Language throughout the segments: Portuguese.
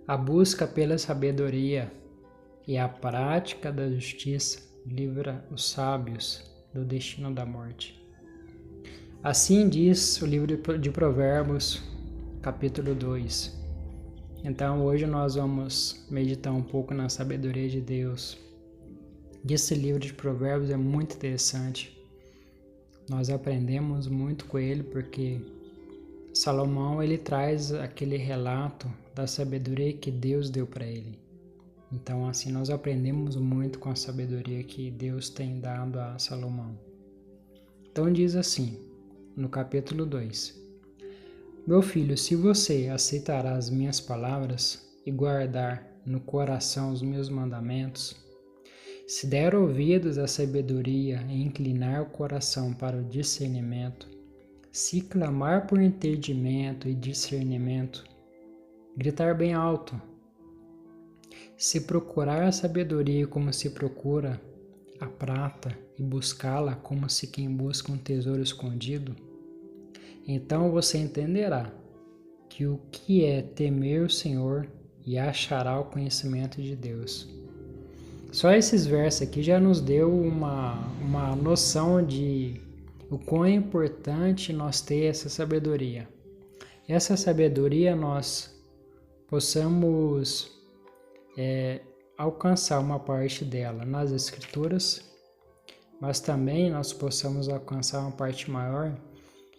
A busca pela sabedoria e a prática da justiça livra os sábios do destino da morte. Assim diz o livro de Provérbios, capítulo 2. Então hoje nós vamos meditar um pouco na sabedoria de Deus. Esse livro de Provérbios é muito interessante. Nós aprendemos muito com ele porque Salomão ele traz aquele relato da sabedoria que Deus deu para ele. Então assim nós aprendemos muito com a sabedoria que Deus tem dado a Salomão. Então diz assim, no capítulo 2: Meu filho, se você aceitará as minhas palavras e guardar no coração os meus mandamentos, se der ouvidos à sabedoria e inclinar o coração para o discernimento, se clamar por entendimento e discernimento, gritar bem alto, se procurar a sabedoria como se procura a prata e buscá-la como se quem busca um tesouro escondido, então você entenderá que o que é temer o Senhor e achará o conhecimento de Deus. Só esses versos aqui já nos deu uma noção de o quão é importante nós ter essa sabedoria. Essa sabedoria nós possamos alcançar uma parte dela nas Escrituras, mas também nós possamos alcançar uma parte maior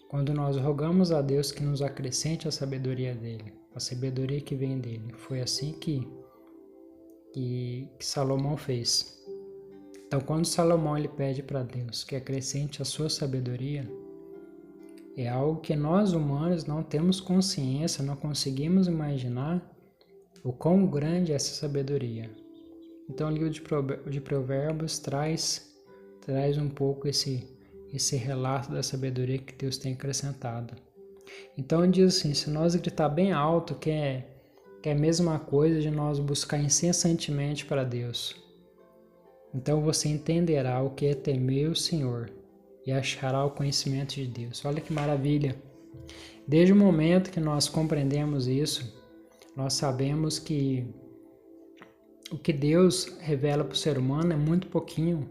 quando nós rogamos a Deus que nos acrescente a sabedoria dele, a sabedoria que vem dele. Foi assim que Salomão fez. Então, quando Salomão ele pede para Deus que acrescente a sua sabedoria, é algo que nós humanos não temos consciência, não conseguimos imaginar o quão grande é essa sabedoria. Então, o livro de Provérbios traz um pouco esse relato da sabedoria que Deus tem acrescentado. Então, diz assim, se nós gritar bem alto, que é a mesma coisa de nós buscar incessantemente para Deus. Então você entenderá o que é temer o Senhor e achará o conhecimento de Deus. Olha que maravilha! Desde o momento que nós compreendemos isso, nós sabemos que o que Deus revela para o ser humano é muito pouquinho,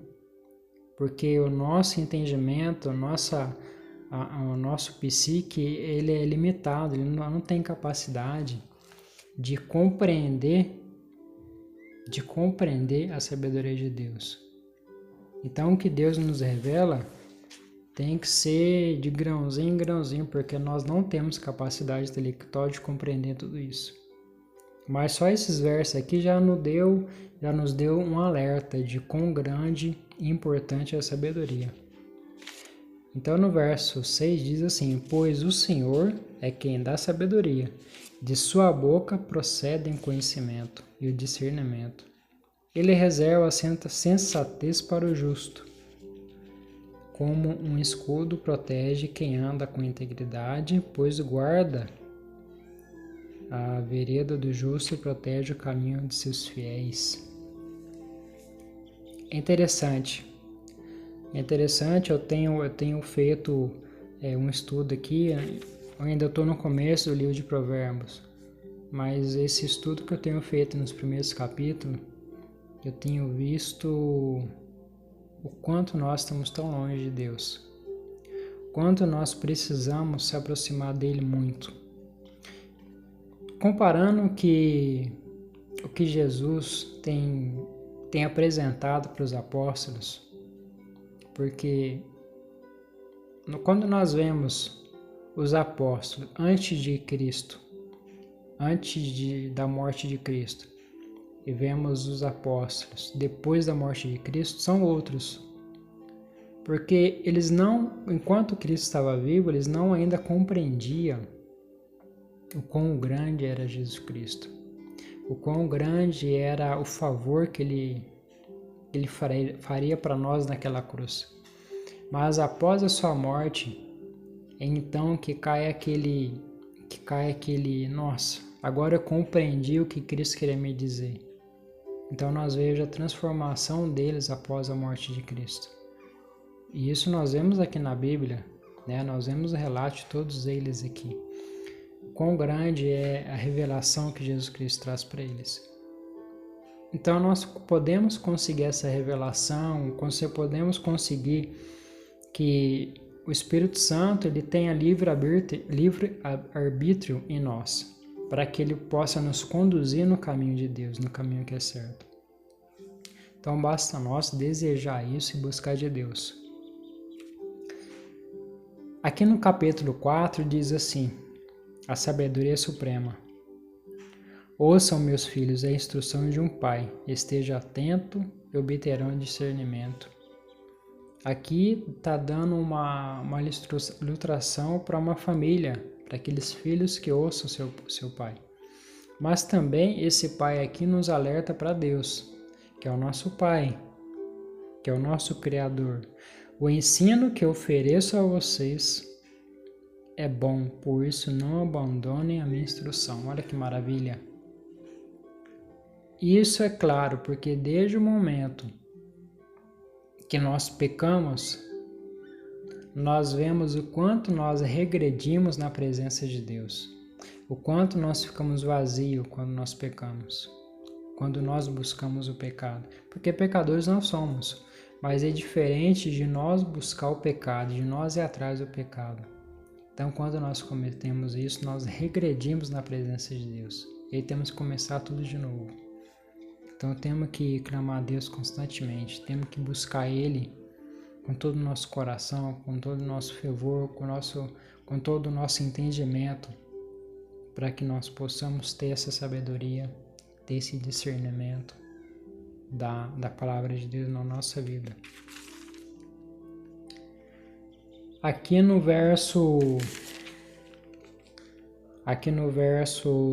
porque o nosso entendimento, o nosso psique, ele é limitado, ele não tem capacidade de compreender a sabedoria de Deus. Então o que Deus nos revela tem que ser de grãozinho em grãozinho, porque nós não temos capacidade intelectual de compreender tudo isso. Mas só esses versos aqui já nos deu um alerta de quão grande e importante é a sabedoria. Então no verso 6 diz assim: Pois o Senhor é quem dá sabedoria, de sua boca procedem conhecimento e o discernimento. Ele reserva a sensatez para o justo. Como um escudo protege quem anda com integridade, pois guarda a vereda do justo e protege o caminho de seus fiéis. É interessante, eu tenho feito um estudo aqui, eu ainda estou no começo do livro de Provérbios, mas esse estudo que eu tenho feito nos primeiros capítulos, eu tenho visto o quanto nós estamos tão longe de Deus, quanto nós precisamos se aproximar dele muito. Comparando o que Jesus tem apresentado para os apóstolos, porque quando nós vemos os apóstolos antes de Cristo, da morte de Cristo, e vemos os apóstolos depois da morte de Cristo, são outros. Porque eles não, enquanto Cristo estava vivo, eles não ainda compreendiam o quão grande era Jesus Cristo, o quão grande era o favor que ele faria para nós naquela cruz. Mas após a sua morte, é então que cai aquele, nossa, agora eu compreendi o que Cristo queria me dizer. Então nós vemos a transformação deles após a morte de Cristo. E isso nós vemos aqui na Bíblia, né? Nós vemos o relato de todos eles aqui. quão grande é a revelação que Jesus Cristo traz para eles. Então nós podemos conseguir essa revelação, podemos conseguir que o Espírito Santo ele tenha livre arbítrio em nós, para que ele possa nos conduzir no caminho de Deus, no caminho que é certo. Então basta nós desejar isso e buscar de Deus. Aqui no capítulo 4 diz assim: a sabedoria suprema. Ouçam, meus filhos, a instrução de um pai, esteja atento e obterão discernimento. Aqui está dando uma ilustração para uma família, para aqueles filhos que ouçam seu pai. Mas também esse pai aqui nos alerta para Deus, que é o nosso pai, que é o nosso Criador. O ensino que eu ofereço a vocês é bom, por isso não abandonem a minha instrução. Olha que maravilha! Isso é claro, porque desde o momento que nós pecamos, nós vemos o quanto nós regredimos na presença de Deus, o quanto nós ficamos vazios quando nós pecamos, quando nós buscamos o pecado. Porque pecadores não somos, mas é diferente de nós buscar o pecado, de nós ir atrás do pecado. Então, quando nós cometemos isso, nós regredimos na presença de Deus. E aí temos que começar tudo de novo. Então temos que clamar a Deus constantemente, temos que buscar Ele com todo o nosso coração, com todo o nosso fervor, com todo o nosso entendimento, para que nós possamos ter essa sabedoria, ter esse discernimento da palavra de Deus na nossa vida. Aqui no verso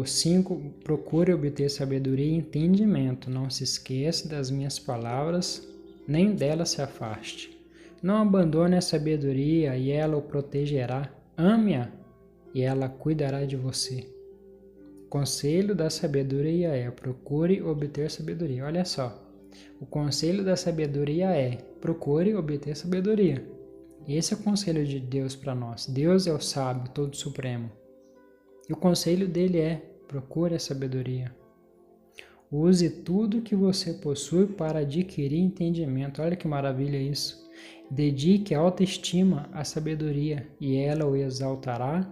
5, procure obter sabedoria e entendimento. Não se esqueça das minhas palavras, nem delas se afaste. Não abandone a sabedoria e ela o protegerá. Ame-a e ela cuidará de você. O conselho da sabedoria é: procure obter sabedoria. Olha só, o conselho da sabedoria é: procure obter sabedoria. Esse é o conselho de Deus para nós. Deus é o sábio, todo supremo. E o conselho dele é: procure a sabedoria. Use tudo que você possui para adquirir entendimento. Olha que maravilha isso. Dedique autoestima à sabedoria e ela o exaltará.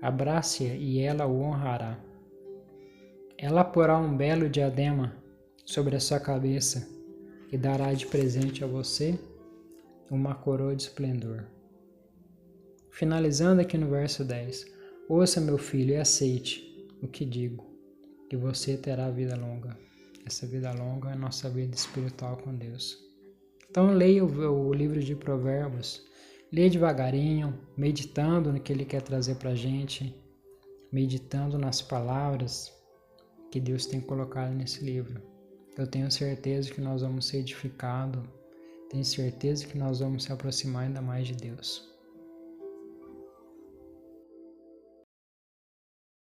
Abrace-a e ela o honrará. Ela porá um belo diadema sobre a sua cabeça e dará de presente a você uma coroa de esplendor. Finalizando aqui no verso 10. Ouça, meu filho, e aceite o que digo, que você terá vida longa. Essa vida longa é a nossa vida espiritual com Deus. Então leia o livro de Provérbios, leia devagarinho, meditando no que ele quer trazer para a gente, meditando nas palavras que Deus tem colocado nesse livro. Eu tenho certeza que nós vamos ser edificados, tenho certeza que nós vamos se aproximar ainda mais de Deus.